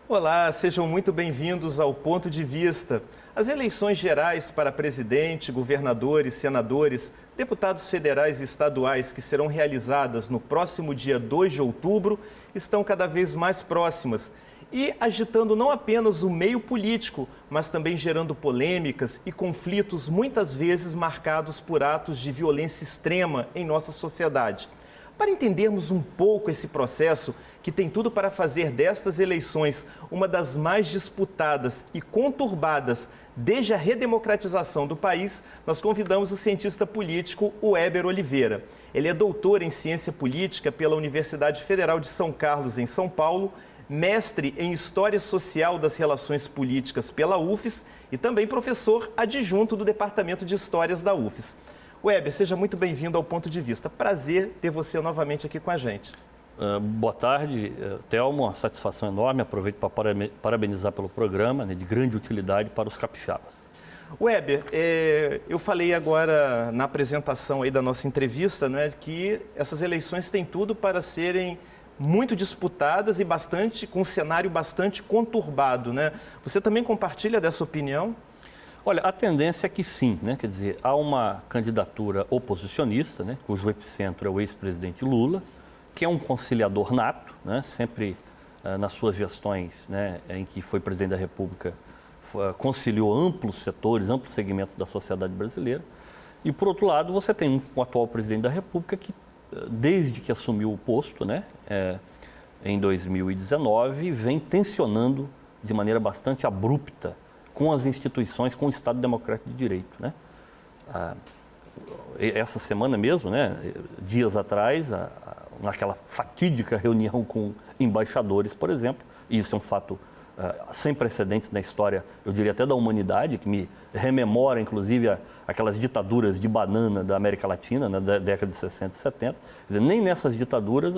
Olá, sejam muito bem-vindos ao Ponto de Vista. As eleições gerais para presidente, governadores, senadores, deputados federais e estaduais que serão realizadas no próximo dia 2 de outubro estão cada vez mais próximas e agitando não apenas o meio político, mas também gerando polêmicas e conflitos muitas vezes marcados por atos de violência extrema em nossa sociedade. Para entendermos um pouco esse processo, que tem tudo para fazer destas eleições uma das mais disputadas e conturbadas desde a redemocratização do país, nós convidamos o cientista político Weber Oliveira. Ele é doutor em ciência política pela Universidade Federal de São Carlos, em São Paulo, mestre em História Social das Relações Políticas pela UFES e também professor adjunto do Departamento de Histórias da UFES. Weber, seja muito bem-vindo ao Ponto de Vista. Prazer ter você novamente aqui com a gente. Boa tarde, Thelma. Uma satisfação enorme. Aproveito para parabenizar pelo programa, de grande utilidade para os capixabas. Weber, eu falei agora na apresentação aí da nossa entrevista, que essas eleições têm tudo para serem muito disputadas e com um cenário bastante conturbado, Você também compartilha dessa opinião? Olha, a tendência é que sim, Quer dizer, há uma candidatura oposicionista, cujo epicentro é o ex-presidente Lula, que é um conciliador nato, sempre nas suas gestões, em que foi presidente da República, conciliou amplos setores, amplos segmentos da sociedade brasileira. E, por outro lado, você tem um atual presidente da República que, desde que assumiu o posto, em 2019, vem tensionando de maneira bastante abrupta com as instituições, com o Estado Democrático de Direito, Essa semana mesmo, dias atrás, naquela fatídica reunião com embaixadores, por exemplo, e isso é um fato sem precedentes na história, eu diria até da humanidade, que me rememora, inclusive, aquelas ditaduras de banana da América Latina, da década de 60 e 70. Quer dizer, nem nessas ditaduras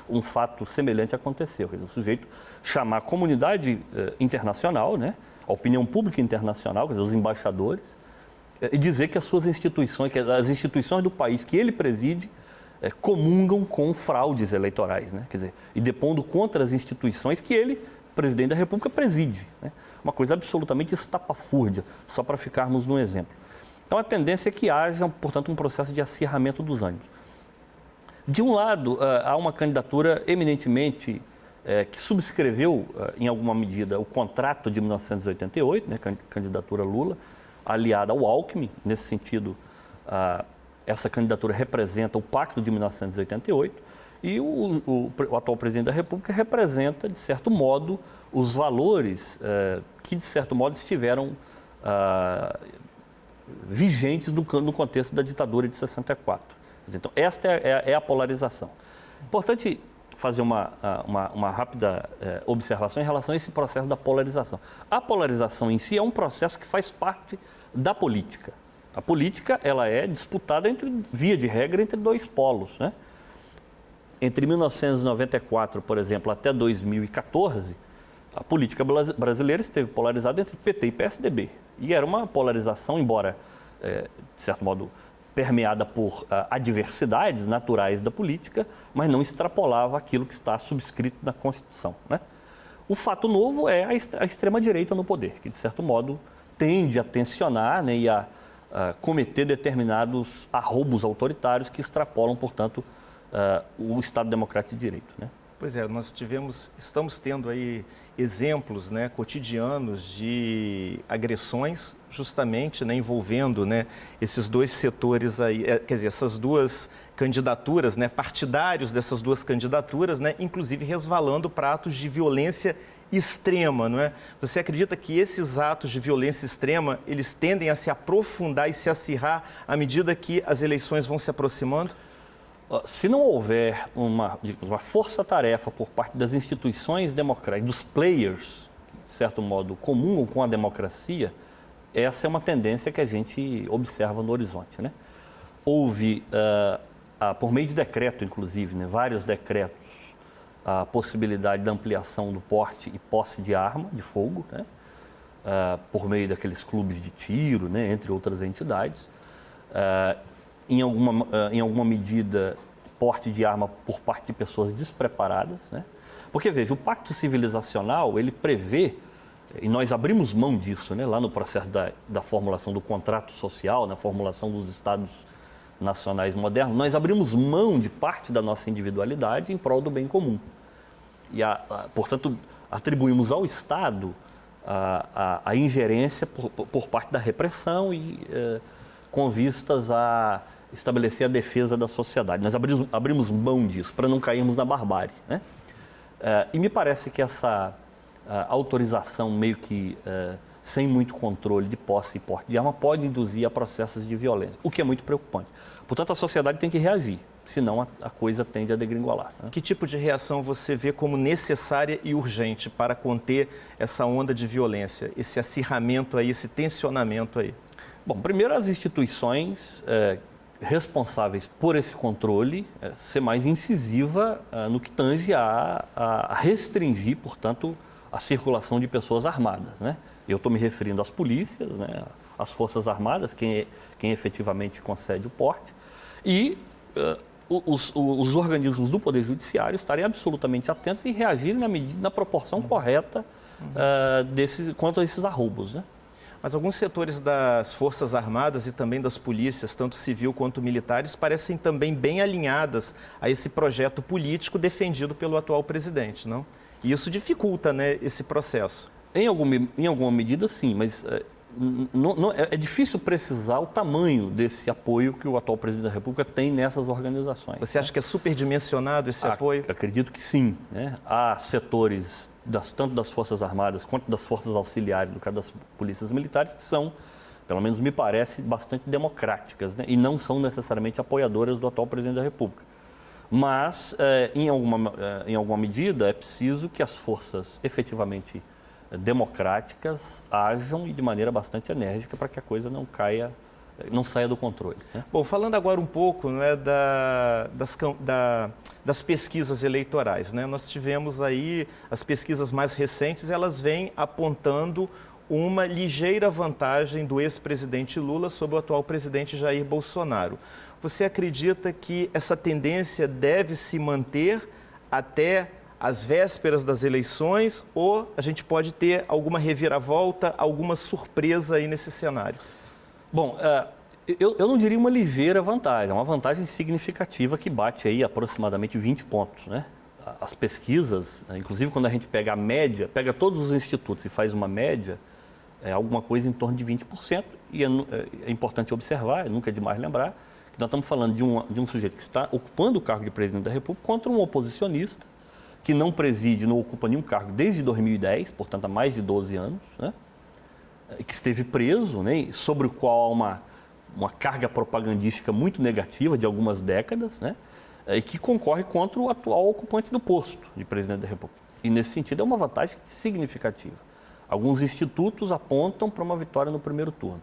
um fato semelhante aconteceu. Quer dizer, o sujeito chamar a comunidade internacional, a opinião pública internacional, quer dizer, os embaixadores, e dizer que as suas instituições, que as instituições do país que ele preside, comungam com fraudes eleitorais, Quer dizer, e depondo contra as instituições que ele, presidente da República, preside, Uma coisa absolutamente estapafúrdia, só para ficarmos num exemplo. Então, a tendência é que haja, portanto, um processo de acirramento dos ânimos. De um lado, há uma candidatura eminentemente que subscreveu, em alguma medida, o contrato de 1988, candidatura Lula, aliada ao Alckmin. Nesse sentido, essa candidatura representa o Pacto de 1988 e o atual presidente da República representa, de certo modo, os valores que, de certo modo, estiveram vigentes no contexto da ditadura de 64. Então, esta é a polarização. Importante fazer uma rápida observação em relação a esse processo da polarização. A polarização em si é um processo que faz parte da política. A política, ela é disputada, via de regra, entre dois polos, Entre 1994, por exemplo, até 2014, a política brasileira esteve polarizada entre PT e PSDB. E era uma polarização, embora, de certo modo, permeada por adversidades naturais da política, mas não extrapolava aquilo que está subscrito na Constituição, O fato novo é a extrema-direita no poder, que, de certo modo, tende a tensionar e a cometer determinados arroubos autoritários que extrapolam, portanto, o Estado Democrático de Direito, Pois é, estamos tendo aí exemplos cotidianos de agressões, justamente envolvendo esses dois setores aí, quer dizer, essas duas candidaturas, partidários dessas duas candidaturas, inclusive resvalando para atos de violência extrema, Você acredita que esses atos de violência extrema, eles tendem a se aprofundar e se acirrar à medida que as eleições vão se aproximando? Se não houver uma força-tarefa por parte das instituições democráticas, dos players, de certo modo, comungam com a democracia, essa é uma tendência que a gente observa no horizonte, Houve, por meio de decreto, inclusive, vários decretos, a possibilidade da ampliação do porte e posse de arma de fogo, por meio daqueles clubes de tiro, entre outras entidades. em alguma medida, porte de arma por parte de pessoas despreparadas, né? Porque, veja, o pacto civilizacional, ele prevê, e nós abrimos mão disso, né, lá no processo da formulação do contrato social, na formulação dos estados nacionais modernos, nós abrimos mão de parte da nossa individualidade em prol do bem comum. E, portanto, atribuímos ao Estado a ingerência por parte da repressão e com vistas a estabelecer a defesa da sociedade. Nós abrimos mão disso para não cairmos na barbárie, né? E me parece que essa autorização meio que sem muito controle de posse e porte de arma pode induzir a processos de violência, o que é muito preocupante. Portanto, a sociedade tem que reagir, senão a coisa tende a degringolar, né? Que tipo de reação você vê como necessária e urgente para conter essa onda de violência, esse acirramento aí, esse tensionamento aí? Bom, primeiro as instituições responsáveis por esse controle ser mais incisiva no que tange a restringir, portanto, a circulação de pessoas armadas, né? Eu estou me referindo às polícias, né, às Forças Armadas, quem efetivamente concede o porte, e os organismos do Poder Judiciário estarem absolutamente atentos e reagirem na proporção correta quanto a esses arroubos, né? Mas alguns setores das Forças Armadas e também das polícias, tanto civil quanto militares, parecem também bem alinhadas a esse projeto político defendido pelo atual presidente, não? E isso dificulta, né, esse processo. Em alguma medida, sim, mas é difícil precisar o tamanho desse apoio que o atual presidente da República tem nessas organizações. Você acha que é superdimensionado esse apoio? Acredito que sim, né? Há setores, tanto das Forças Armadas quanto das Forças Auxiliares, no caso das polícias militares, que são, pelo menos me parece, bastante democráticas, né? E não são necessariamente apoiadoras do atual presidente da República. Mas, em alguma medida, é preciso que as forças efetivamente democráticas ajam e de maneira bastante enérgica para que a coisa não saia do controle, né? Bom, falando agora um pouco, né, das pesquisas eleitorais, né? Nós tivemos aí as pesquisas mais recentes, elas vêm apontando uma ligeira vantagem do ex-presidente Lula sobre o atual presidente Jair Bolsonaro. Você acredita que essa tendência deve se manter até às vésperas das eleições ou a gente pode ter alguma reviravolta, alguma surpresa aí nesse cenário? Bom, eu não diria uma ligeira vantagem, é uma vantagem significativa que bate aí aproximadamente 20 pontos, né? As pesquisas, inclusive quando a gente pega a média, pega todos os institutos e faz uma média, é alguma coisa em torno de 20%, e é importante observar, nunca é demais lembrar, que nós estamos falando de um sujeito que está ocupando o cargo de presidente da República contra um oposicionista que não preside, não ocupa nenhum cargo desde 2010, portanto há mais de 12 anos, né? Que esteve preso, né? Sobre o qual há uma carga propagandística muito negativa de algumas décadas, né? E que concorre contra o atual ocupante do posto de presidente da República. E nesse sentido é uma vantagem significativa. Alguns institutos apontam para uma vitória no primeiro turno.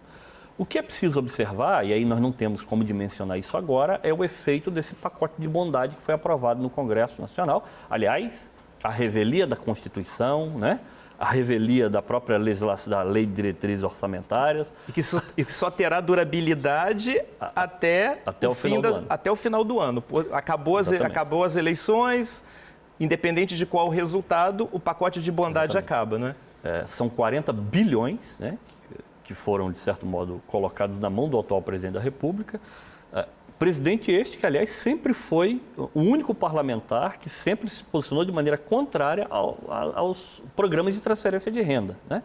O que é preciso observar, e aí nós não temos como dimensionar isso agora, é o efeito desse pacote de bondade que foi aprovado no Congresso Nacional. Aliás, a revelia da Constituição, né? A revelia da própria legislação, da Lei de Diretrizes Orçamentárias. E que só terá durabilidade até o final do ano. Acabou as eleições, independente de qual o resultado, o pacote de bondade acaba, né? São 40 bilhões, né? Que foram, de certo modo, colocados na mão do atual presidente da República. Presidente este que, aliás, sempre foi o único parlamentar que sempre se posicionou de maneira contrária aos programas de transferência de renda, né?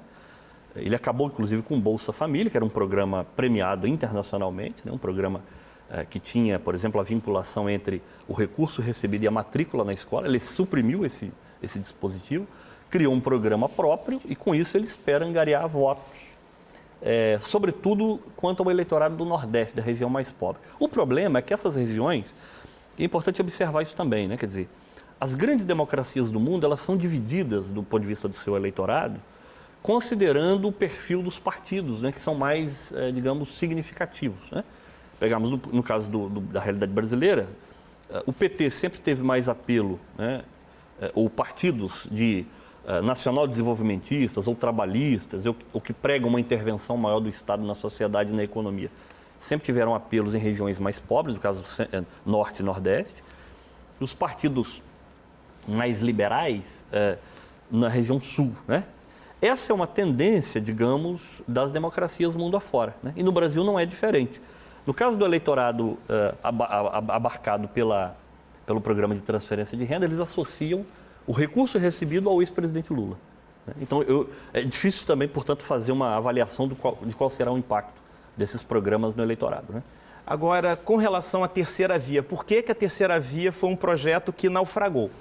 Ele acabou, inclusive, com o Bolsa Família, que era um programa premiado internacionalmente, né? Um programa que tinha, por exemplo, a vinculação entre o recurso recebido e a matrícula na escola. Ele suprimiu esse dispositivo, criou um programa próprio e, com isso, ele espera angariar votos, sobretudo quanto ao eleitorado do Nordeste, da região mais pobre. O problema é que essas regiões, é importante observar isso também, né? Quer dizer, as grandes democracias do mundo, elas são divididas do ponto de vista do seu eleitorado, considerando o perfil dos partidos, né? Que são mais, digamos, significativos, né? Pegamos no caso da realidade brasileira, o PT sempre teve mais apelo, né? Ou partidos de nacional-desenvolvimentistas ou trabalhistas, ou que pregam uma intervenção maior do Estado na sociedade e na economia, sempre tiveram apelos em regiões mais pobres, no caso Norte e Nordeste. Os partidos mais liberais na região Sul, né? Essa é uma tendência, digamos, das democracias mundo afora, né? E no Brasil não é diferente. No caso do eleitorado abarcado pelo programa de transferência de renda, eles associam o recurso recebido ao ex-presidente Lula. Então, é difícil também, portanto, fazer uma avaliação de qual será o impacto desses programas no eleitorado, né? Agora, com relação à terceira via, por que a terceira via foi um projeto que naufragou?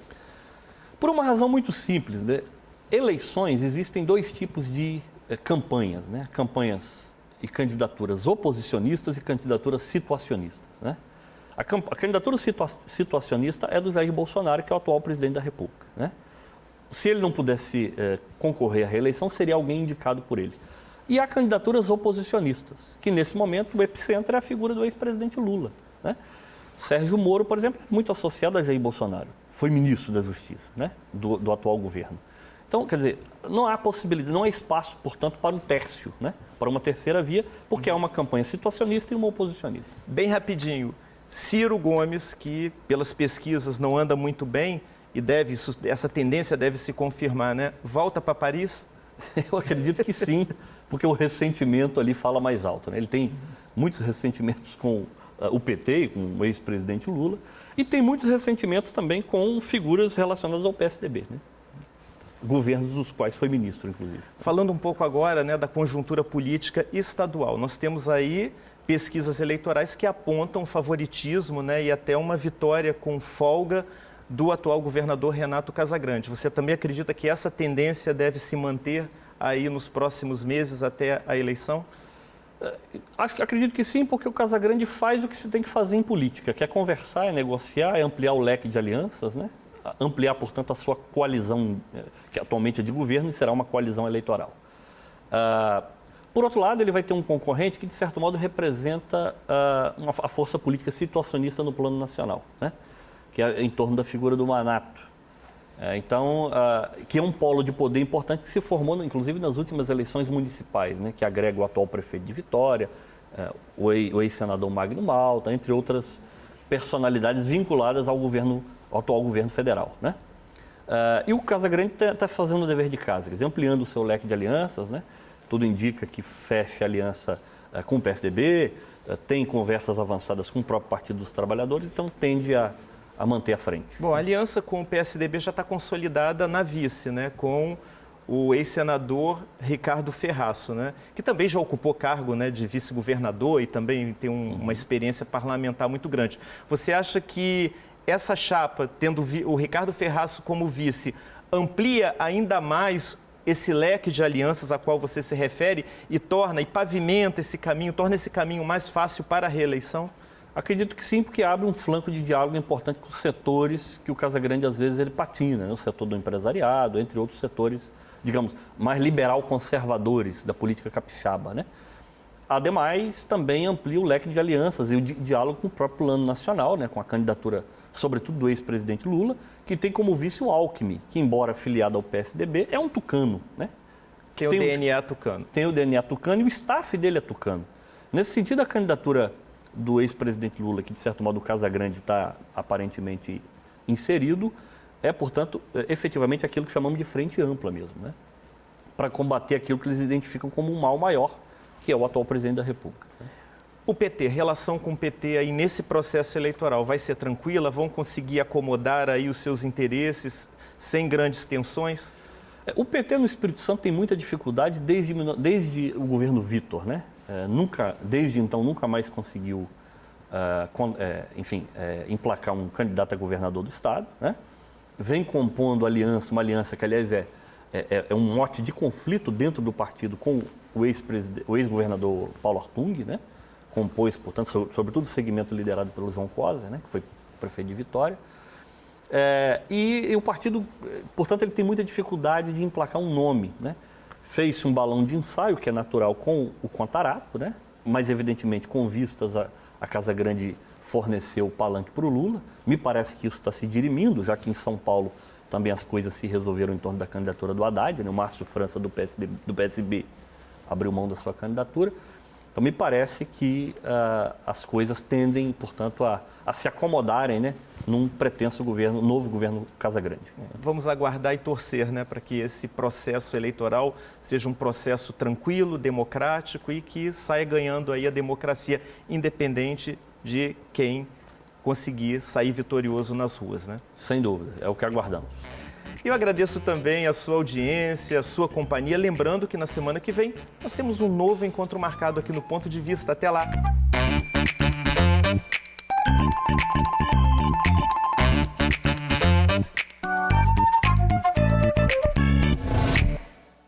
Por uma razão muito simples, né? Eleições, existem dois tipos de campanhas, né? Campanhas e candidaturas oposicionistas e candidaturas situacionistas, né? A candidatura situacionista é do Jair Bolsonaro, que é o atual presidente da República, né? Se ele não pudesse concorrer à reeleição, seria alguém indicado por ele. E há candidaturas oposicionistas, que nesse momento o epicentro é a figura do ex-presidente Lula, né? Sérgio Moro, por exemplo, é muito associado a Jair Bolsonaro, foi ministro da Justiça, né? do atual governo. Então, quer dizer, não há possibilidade, não há espaço, portanto, para um tércio, né? Para uma terceira via, porque há uma campanha situacionista e uma oposicionista. Bem rapidinho, Ciro Gomes, que pelas pesquisas não anda muito bem, e essa tendência deve se confirmar, né? Volta para Paris? Eu acredito que sim, porque o ressentimento ali fala mais alto, né? Ele tem muitos ressentimentos com o PT, com o ex-presidente Lula, e tem muitos ressentimentos também com figuras relacionadas ao PSDB, né? Governos dos quais foi ministro, inclusive. Falando um pouco agora, né, da conjuntura política estadual, nós temos aí pesquisas eleitorais que apontam favoritismo, né, e até uma vitória com folga do atual governador Renato Casagrande. Você também acredita que essa tendência deve se manter aí nos próximos meses até a eleição? Acredito que sim, porque o Casagrande faz o que se tem que fazer em política, que é conversar, é negociar, é ampliar o leque de alianças, né? Ampliar, portanto, a sua coalizão, que atualmente é de governo, e será uma coalizão eleitoral. Por outro lado, ele vai ter um concorrente que, de certo modo, representa a força política situacionista no plano nacional, né? Que é em torno da figura do Manato. Que é um polo de poder importante que se formou, inclusive, nas últimas eleições municipais, né? Que agrega o atual prefeito de Vitória, o ex-senador Magno Malta, entre outras personalidades vinculadas ao atual governo federal, né? E o Casagrande está fazendo o dever de casa, quer dizer, ampliando o seu leque de alianças, né? Tudo indica que feche aliança com o PSDB, tem conversas avançadas com o próprio Partido dos Trabalhadores, então tende a manter a frente. Bom, a aliança com o PSDB já está consolidada na vice, né? Com o ex-senador Ricardo Ferraço, né? Que também já ocupou cargo, né, de vice-governador e também tem uma experiência parlamentar muito grande. Você acha que essa chapa, tendo o Ricardo Ferraço como vice, amplia ainda mais esse leque de alianças a qual você se refere e pavimenta esse caminho, torna esse caminho mais fácil para a reeleição? Acredito que sim, porque abre um flanco de diálogo importante com os setores que o Casagrande, às vezes, ele patina, né? O setor do empresariado, entre outros setores, digamos, mais liberal-conservadores da política capixaba, né? Ademais, também amplia o leque de alianças e o diálogo com o próprio plano nacional, né? Com a candidatura, sobretudo, do ex-presidente Lula, que tem como vice o Alckmin, que, embora afiliado ao PSDB, é um tucano, né? Tem o DNA tucano. Tem o DNA tucano e o staff dele é tucano. Nesse sentido, a candidatura do ex-presidente Lula, que de certo modo o Casagrande está aparentemente inserido, portanto, efetivamente aquilo que chamamos de frente ampla mesmo, né? Para combater aquilo que eles identificam como um mal maior, que é o atual presidente da República. O PT, relação com o PT aí nesse processo eleitoral, vai ser tranquila? Vão conseguir acomodar aí os seus interesses sem grandes tensões? O PT no Espírito Santo tem muita dificuldade desde o governo Vitor, né? Desde então, nunca mais conseguiu, emplacar um candidato a governador do Estado, né? Vem compondo uma aliança que, aliás, é um mote de conflito dentro do partido com o ex-governador Paulo Artung, né? Compôs, portanto, sobretudo o segmento liderado pelo João Coser, né? Que foi prefeito de Vitória. E o partido, portanto, ele tem muita dificuldade de emplacar um nome, né? Fez-se um balão de ensaio, que é natural, com o Contarato, né? Mas, evidentemente, com vistas a Casagrande fornecer o palanque para o Lula. Me parece que isso está se dirimindo, já que em São Paulo também as coisas se resolveram em torno da candidatura do Haddad, né? O Márcio França, do PSB, abriu mão da sua candidatura. Então, me parece que as coisas tendem, portanto, a se acomodarem, né, num pretenso novo governo Casagrande. Vamos aguardar e torcer, né, para que esse processo eleitoral seja um processo tranquilo, democrático e que saia ganhando aí a democracia, independente de quem conseguir sair vitorioso nas ruas, né? Sem dúvida, é o que aguardamos. Eu agradeço também a sua audiência, a sua companhia. Lembrando que na semana que vem nós temos um novo encontro marcado aqui no Ponto de Vista. Até lá!